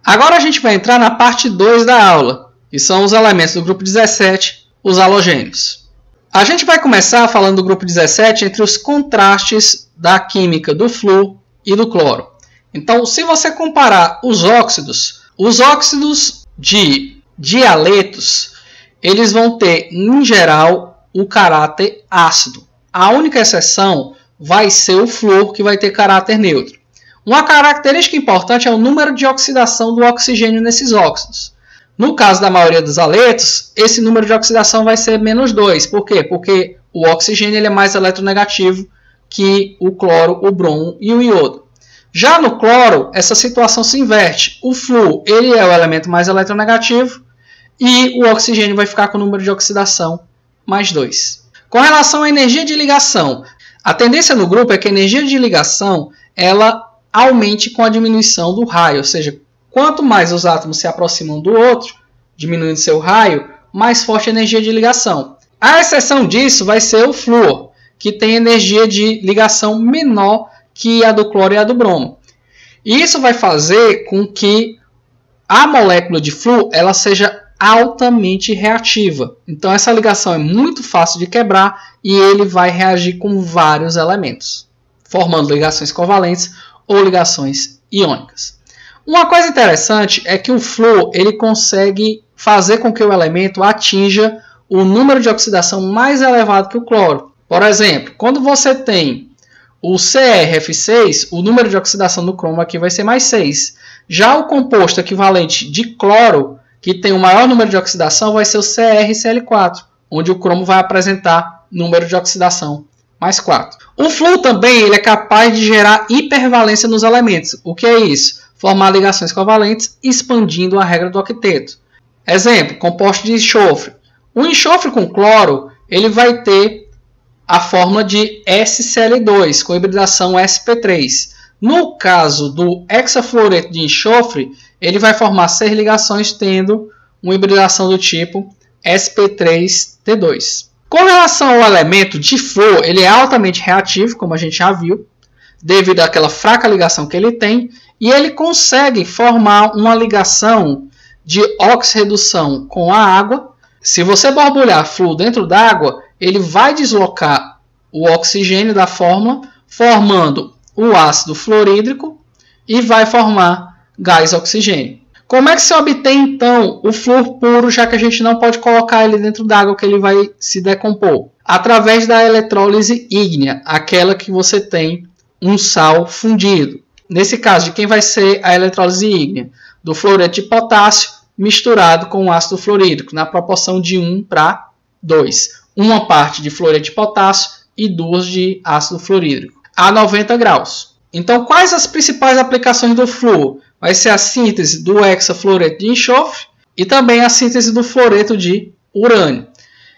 Agora a gente vai entrar na parte 2 da aula, que são os elementos do grupo 17, os halogênios. A gente vai começar falando do grupo 17 entre os contrastes da química do flúor e do cloro. Então, se você comparar os óxidos de dialetos, eles vão ter, em geral, o caráter ácido. A única exceção vai ser o flúor, que vai ter caráter neutro. Uma característica importante é o número de oxidação do oxigênio nesses óxidos. No caso da maioria dos aletos, esse número de oxidação vai ser -2. Por quê? Porque o oxigênio ele é mais eletronegativo que o cloro, o bromo e o iodo. Já no cloro, essa situação se inverte. O flúor ele é o elemento mais eletronegativo e o oxigênio vai ficar com o número de oxidação +2. Com relação à energia de ligação, a tendência no grupo é que a energia de ligação ela aumente com a diminuição do raio, ou seja, quanto mais os átomos se aproximam do outro, diminuindo seu raio, mais forte a energia de ligação. A exceção disso vai ser o flúor, que tem energia de ligação menor que a do cloro e a do bromo. E isso vai fazer com que a molécula de flúor ela seja altamente reativa. Então essa ligação é muito fácil de quebrar e ele vai reagir com vários elementos, formando ligações covalentes ou ligações iônicas. Uma coisa interessante é que o flúor ele consegue fazer com que o elemento atinja o número de oxidação mais elevado que o cloro. Por exemplo, quando você tem o CrF6, o número de oxidação do cromo aqui vai ser +6. Já o composto equivalente de cloro, que tem o maior número de oxidação, vai ser o CrCl4, onde o cromo vai apresentar número de oxidação +4. O flúor também ele é capaz de gerar hipervalência nos elementos. O que é isso? Formar ligações covalentes expandindo a regra do octeto. Exemplo, composto de enxofre. O enxofre com cloro ele vai ter a fórmula de SCl2 com hibridação sp3. No caso do hexafluoreto de enxofre, ele vai formar 6 ligações tendo uma hibridação do tipo sp3t2. Com relação ao elemento de flúor, ele é altamente reativo, como a gente já viu, devido àquela fraca ligação que ele tem, e ele consegue formar uma ligação de oxirredução com a água. Se você borbulhar flúor dentro d'água, ele vai deslocar o oxigênio da fórmula, formando o ácido fluorídrico e vai formar gás oxigênio. Como é que se obtém, então, o flúor puro, já que a gente não pode colocar ele dentro d'água, que ele vai se decompor? Através da eletrólise ígnea, aquela que você tem um sal fundido. Nesse caso, de quem vai ser a eletrólise ígnea? Do fluoreto de potássio misturado com o ácido fluorídrico, na proporção de 1:2. Uma parte de fluoreto de potássio e 2 de ácido fluorídrico, a 90 graus. Então, quais as principais aplicações do flúor? Vai ser a síntese do hexafluoreto de enxofre e também a síntese do fluoreto de urânio.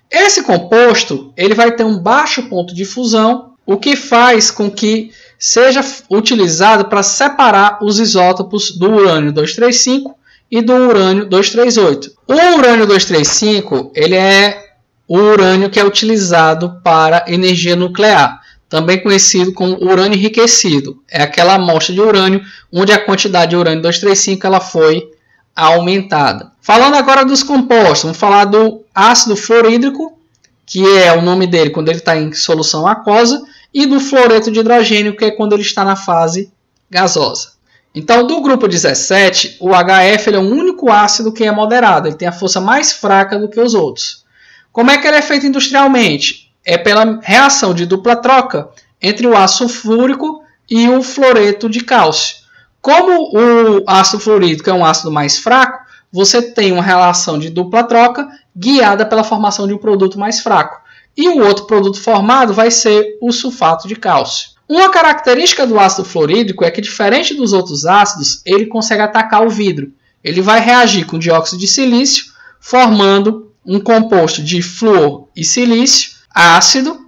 Esse composto ele vai ter um baixo ponto de fusão, o que faz com que seja utilizado para separar os isótopos do urânio 235 e do urânio 238. O urânio 235 ele é o urânio que é utilizado para energia nuclear, também conhecido como urânio enriquecido. É aquela amostra de urânio onde a quantidade de urânio 235 ela foi aumentada. Falando agora dos compostos, vamos falar do ácido fluorídrico, que é o nome dele quando ele está em solução aquosa, e do fluoreto de hidrogênio, que é quando ele está na fase gasosa. Então, do grupo 17, o HF ele é o único ácido que é moderado, ele tem a força mais fraca do que os outros. Como é que ele é feito industrialmente? É pela reação de dupla troca entre o ácido sulfúrico e o fluoreto de cálcio. Como o ácido fluorídrico é um ácido mais fraco, você tem uma relação de dupla troca guiada pela formação de um produto mais fraco. E o outro produto formado vai ser o sulfato de cálcio. Uma característica do ácido fluorídrico é que, diferente dos outros ácidos, ele consegue atacar o vidro. Ele vai reagir com dióxido de silício, formando um composto de flúor e silício, ácido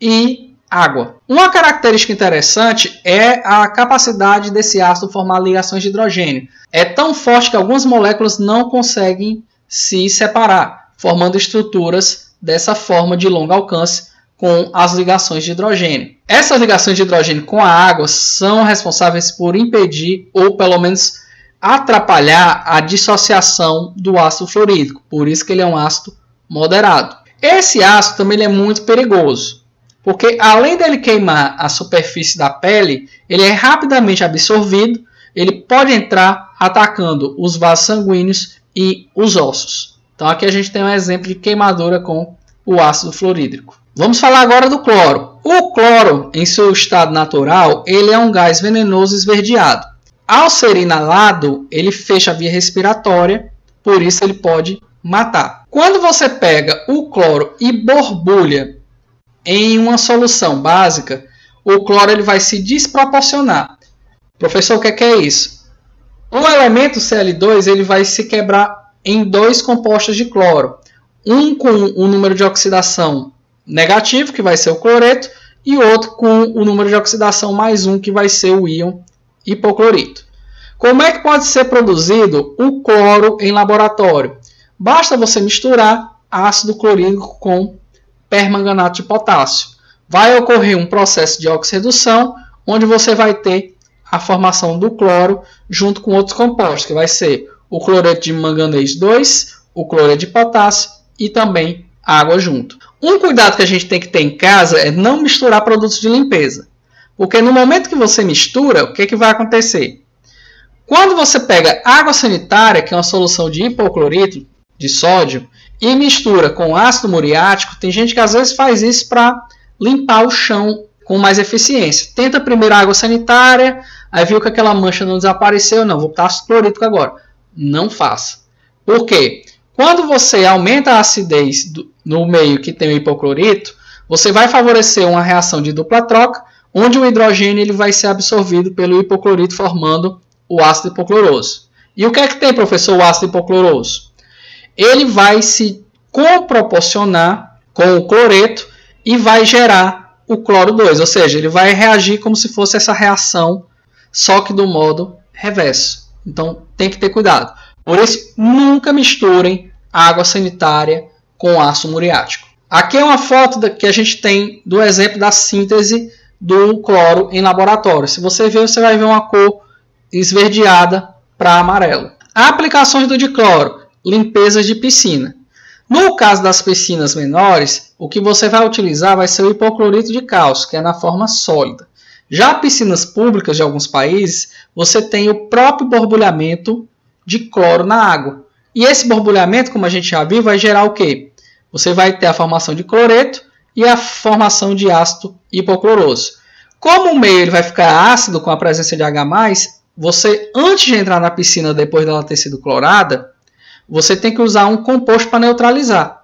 e água. Uma característica interessante é a capacidade desse ácido formar ligações de hidrogênio. É tão forte que algumas moléculas não conseguem se separar, formando estruturas dessa forma de longo alcance com as ligações de hidrogênio. Essas ligações de hidrogênio com a água são responsáveis por impedir ou pelo menos atrapalhar a dissociação do ácido fluorídrico. Por isso que ele é um ácido moderado. Esse ácido também ele é muito perigoso, porque além dele queimar a superfície da pele, ele é rapidamente absorvido, ele pode entrar atacando os vasos sanguíneos e os ossos. Então aqui a gente tem um exemplo de queimadura com o ácido fluorídrico. Vamos falar agora do cloro. O cloro, em seu estado natural, ele é um gás venenoso esverdeado. Ao ser inalado, ele fecha a via respiratória, por isso ele pode matar. Quando você pega o cloro e borbulha em uma solução básica, o cloro ele vai se desproporcionar. Professor, o que é isso? O elemento Cl2 ele vai se quebrar em dois compostos de cloro. Um com o número de oxidação negativo, que vai ser o cloreto, e outro com o número de oxidação mais 1, que vai ser o íon hipoclorito. Como é que pode ser produzido o cloro em laboratório? Basta você misturar ácido clorídrico com permanganato de potássio. Vai ocorrer um processo de oxirredução, onde você vai ter a formação do cloro junto com outros compostos, que vai ser o cloreto de manganês 2, o cloreto de potássio e também água junto. Um cuidado que a gente tem que ter em casa é não misturar produtos de limpeza. Porque no momento que você mistura, o que vai acontecer? Quando você pega água sanitária, que é uma solução de hipoclorito de sódio, e mistura com ácido muriático, tem gente que às vezes faz isso para limpar o chão com mais eficiência. Tenta primeiro a água sanitária, aí viu que aquela mancha não desapareceu, não, vou botar ácido clorídrico agora. Não faça. Por quê? Quando você aumenta a acidez no meio que tem o hipoclorito, você vai favorecer uma reação de dupla troca, onde o hidrogênio ele vai ser absorvido pelo hipoclorito, formando o ácido hipocloroso. E o que é que tem, professor, o ácido hipocloroso? Ele vai se comproporcionar com o cloreto e vai gerar o cloro 2, ou seja, ele vai reagir como se fosse essa reação, só que do modo reverso. Então, tem que ter cuidado. Por isso, nunca misturem água sanitária com ácido muriático. Aqui é uma foto que a gente tem do exemplo da síntese do cloro em laboratório. Se você ver, você vai ver uma cor esverdeada para amarelo. Aplicações do dicloro, limpezas de piscina. No caso das piscinas menores, o que você vai utilizar vai ser o hipoclorito de cálcio, que é na forma sólida. Já piscinas públicas de alguns países, você tem o próprio borbulhamento de cloro na água. E esse borbulhamento, como a gente já viu, vai gerar o quê? Você vai ter a formação de cloreto e a formação de ácido hipocloroso. Como o meio ele vai ficar ácido com a presença de H+, você, antes de entrar na piscina, depois dela ter sido clorada, você tem que usar um composto para neutralizar.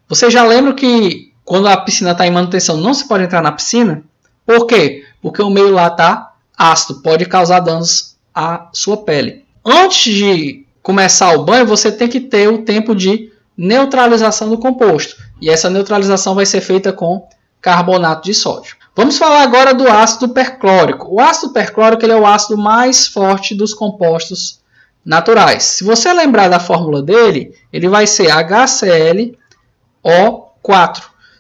Você já lembra que quando a piscina está em manutenção, não se pode entrar na piscina? Por quê? Porque o meio lá está ácido, pode causar danos à sua pele. Antes de começar o banho, você tem que ter o tempo de neutralização do composto. E essa neutralização vai ser feita com carbonato de sódio. Vamos falar agora do ácido perclórico. O ácido perclórico ele é o ácido mais forte dos compostos naturais. Se você lembrar da fórmula dele, ele vai ser HClO4.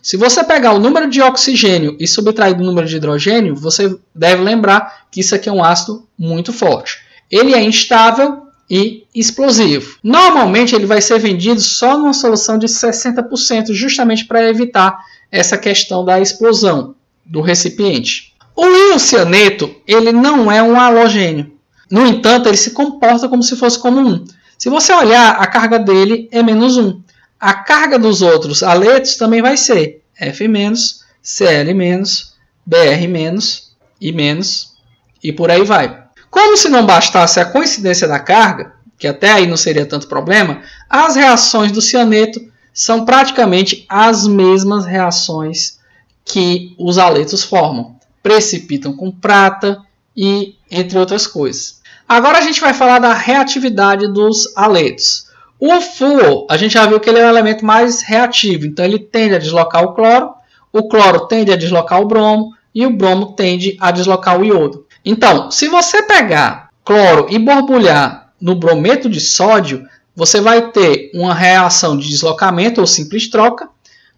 Se você pegar o número de oxigênio e subtrair do número de hidrogênio, você deve lembrar que isso aqui é um ácido muito forte. Ele é instável e explosivo. Normalmente ele vai ser vendido só numa solução de 60%, justamente para evitar essa questão da explosão do recipiente. O íon cianeto ele não é um halogênio. No entanto, ele se comporta como se fosse como 1. Se você olhar, a carga dele é -1. A carga dos outros haletos também vai ser F-, Cl-, Br- e menos, e por aí vai. Como se não bastasse a coincidência da carga, que até aí não seria tanto problema, as reações do cianeto são praticamente as mesmas reações que os haletos formam. Precipitam com prata e entre outras coisas. Agora a gente vai falar da reatividade dos haletos. O flúor, a gente já viu que ele é o elemento mais reativo, então ele tende a deslocar o cloro tende a deslocar o bromo e o bromo tende a deslocar o iodo. Então, se você pegar cloro e borbulhar no brometo de sódio, você vai ter uma reação de deslocamento ou simples troca,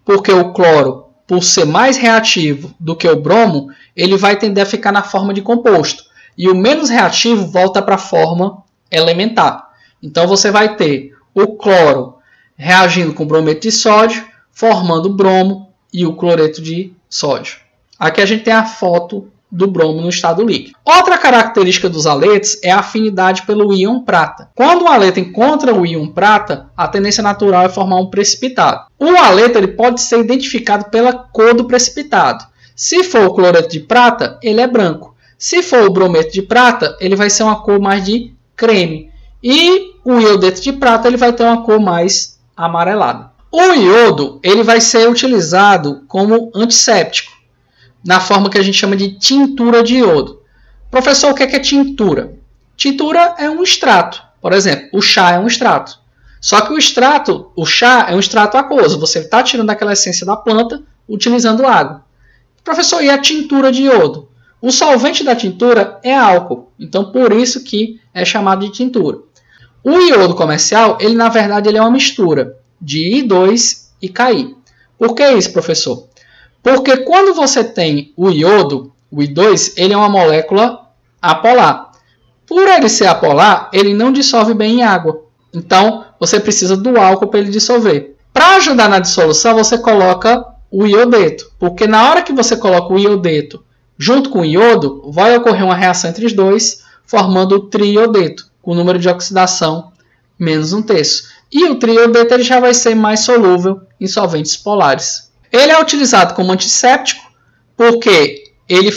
porque o cloro, por ser mais reativo do que o bromo, ele vai tender a ficar na forma de composto. E o menos reativo volta para a forma elementar. Então você vai ter o cloro reagindo com brometo de sódio, formando o bromo e o cloreto de sódio. Aqui a gente tem a foto do bromo no estado líquido. Outra característica dos haletos é a afinidade pelo íon prata. Quando um haleto encontra o íon prata, a tendência natural é formar um precipitado. O haleto ele pode ser identificado pela cor do precipitado. Se for o cloreto de prata, ele é branco. Se for o brometo de prata, ele vai ser uma cor mais de creme. E o iodeto de prata ele vai ter uma cor mais amarelada. O iodo ele vai ser utilizado como antisséptico, na forma que a gente chama de tintura de iodo. Professor, o que é tintura? Tintura é um extrato. Por exemplo, o chá é um extrato. Só que o chá é um extrato aquoso. Você está tirando aquela essência da planta utilizando água. Professor, e a tintura de iodo? O solvente da tintura é álcool. Então, por isso que é chamado de tintura. O iodo comercial, ele na verdade ele é uma mistura de I2 e Ki. Por que isso, professor? Porque quando você tem o iodo, o I2, ele é uma molécula apolar. Por ele ser apolar, ele não dissolve bem em água. Então, você precisa do álcool para ele dissolver. Para ajudar na dissolução, você coloca o iodeto. Porque na hora que você coloca o iodeto junto com o iodo, vai ocorrer uma reação entre os dois, formando o triodeto, com o número de oxidação menos 1/3. E o triodeto ele já vai ser mais solúvel em solventes polares. Ele é utilizado como antisséptico porque ele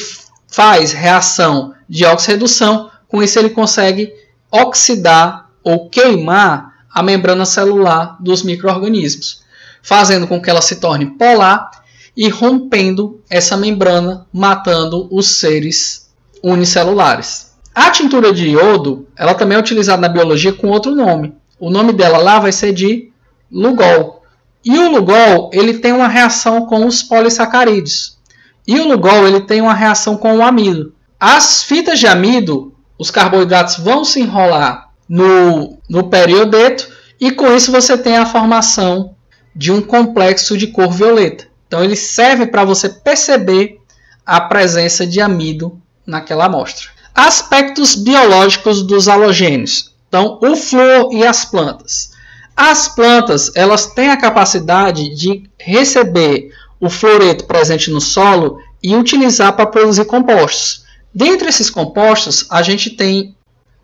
faz reação de oxirredução. Com isso ele consegue oxidar ou queimar a membrana celular dos micro-organismos, fazendo com que ela se torne polar e rompendo essa membrana, matando os seres unicelulares. A tintura de iodo ela também é utilizada na biologia com outro nome. O nome dela lá vai ser de Lugol. E o Lugol ele tem uma reação com os polissacarídeos. E o Lugol ele tem uma reação com o amido. As fitas de amido, os carboidratos vão se enrolar no periodeto e com isso você tem a formação de um complexo de cor violeta. Então ele serve para você perceber a presença de amido naquela amostra. Aspectos biológicos dos halogênios. Então, o flúor e as plantas. As plantas elas têm a capacidade de receber o fluoreto presente no solo e utilizar para produzir compostos. Dentre esses compostos, a gente tem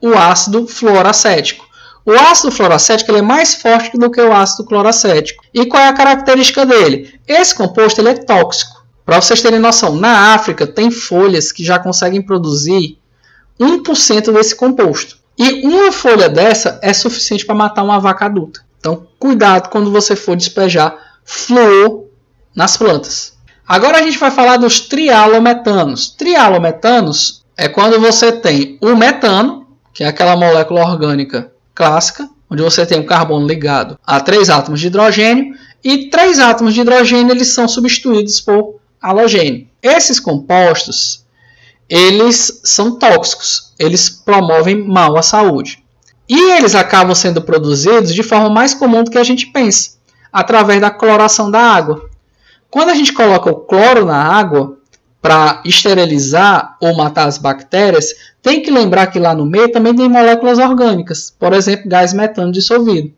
o ácido fluoracético. O ácido fluoracético ele é mais forte do que o ácido cloracético. E qual é a característica dele? Esse composto ele é tóxico. Para vocês terem noção, na África tem folhas que já conseguem produzir 1% desse composto. E uma folha dessa é suficiente para matar uma vaca adulta. Então, cuidado quando você for despejar flúor nas plantas. Agora a gente vai falar dos trialometanos. Trialometanos é quando você tem o metano, que é aquela molécula orgânica clássica, onde você tem um carbono ligado a 3 átomos de hidrogênio, e 3 átomos de hidrogênio eles são substituídos por halogênio. Esses compostos eles são tóxicos, eles promovem mal à saúde. E eles acabam sendo produzidos de forma mais comum do que a gente pensa, através da cloração da água. Quando a gente coloca o cloro na água para esterilizar ou matar as bactérias, tem que lembrar que lá no meio também tem moléculas orgânicas, por exemplo, gás metano dissolvido.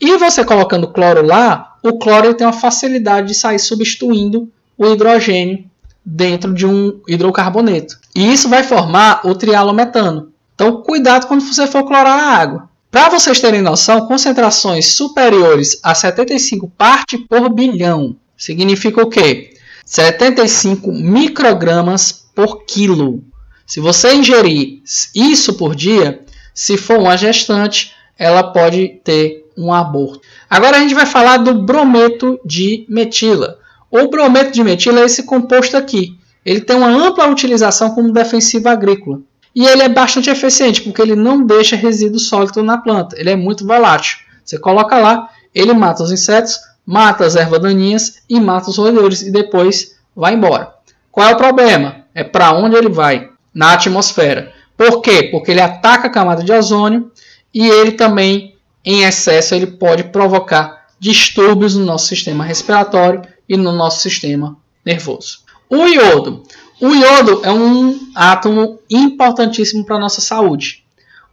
E você colocando cloro lá, o cloro tem uma facilidade de sair substituindo o hidrogênio dentro de um hidrocarboneto. E isso vai formar o trialometano. Então, cuidado quando você for clorar a água. Para vocês terem noção, concentrações superiores a 75 partes por bilhão. Significa o quê? 75 microgramas por quilo. Se você ingerir isso por dia, se for uma gestante, ela pode ter um aborto. Agora a gente vai falar do brometo de metila. O brometo de metila é esse composto aqui. Ele tem uma ampla utilização como defensivo agrícola. E ele é bastante eficiente, porque ele não deixa resíduo sólido na planta. Ele é muito volátil. Você coloca lá, ele mata os insetos, mata as ervas daninhas e mata os roedores. E depois vai embora. Qual é o problema? É para onde ele vai? Na atmosfera. Por quê? Porque ele ataca a camada de ozônio e ele também, em excesso, ele pode provocar distúrbios no nosso sistema respiratório e no nosso sistema nervoso. O iodo. O iodo é um átomo importantíssimo para a nossa saúde.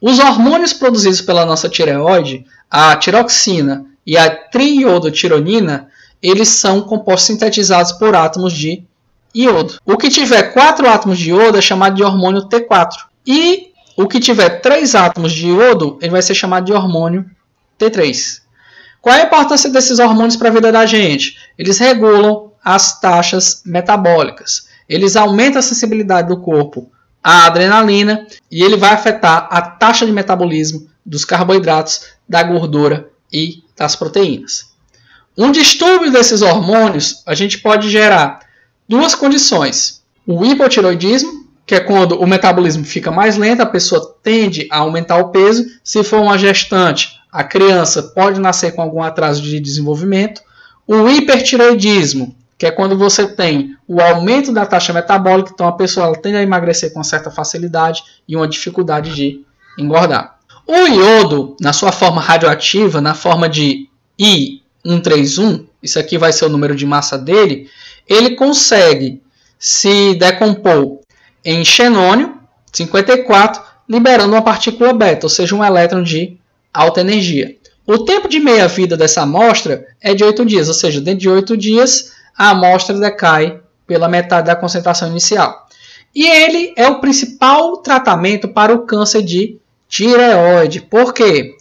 Os hormônios produzidos pela nossa tireoide, a tiroxina e a triiodotironina, eles são compostos sintetizados por átomos de iodo. O que tiver 4 átomos de iodo é chamado de hormônio T4. E o que tiver 3 átomos de iodo, ele vai ser chamado de hormônio T3. Qual é a importância desses hormônios para a vida da gente? Eles regulam as taxas metabólicas. Eles aumentam a sensibilidade do corpo à adrenalina e ele vai afetar a taxa de metabolismo dos carboidratos, da gordura e das proteínas. Um distúrbio desses hormônios, a gente pode gerar 2 condições. O hipotiroidismo, que é quando o metabolismo fica mais lento, a pessoa tende a aumentar o peso. Se for uma gestante, a criança pode nascer com algum atraso de desenvolvimento. O hipertiroidismo, que é quando você tem o aumento da taxa metabólica, então a pessoa tende a emagrecer com certa facilidade e uma dificuldade de engordar. O iodo, na sua forma radioativa, na forma de I131, isso aqui vai ser o número de massa dele, ele consegue se decompor em xenônio 54, liberando uma partícula beta, ou seja, um elétron de alta energia. O tempo de meia-vida dessa amostra é de 8 dias, ou seja, dentro de 8 dias a amostra decai pela metade da concentração inicial. E ele é o principal tratamento para o câncer de tireoide. Por quê?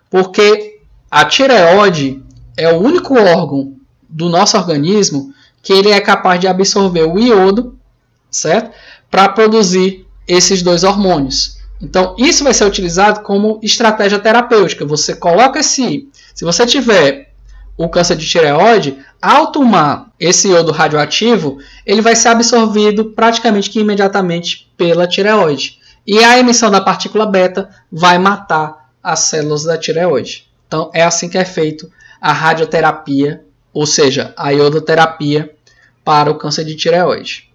Porque a tireoide é o único órgão do nosso organismo que ele é capaz de absorver o iodo, certo? Para produzir esses 2 hormônios. Então, isso vai ser utilizado como estratégia terapêutica. Você coloca se você tiver o câncer de tireoide, ao tomar esse iodo radioativo, ele vai ser absorvido praticamente que imediatamente pela tireoide. E a emissão da partícula beta vai matar as células da tireoide. Então, é assim que é feito a radioterapia, ou seja, a iodoterapia para o câncer de tireoide.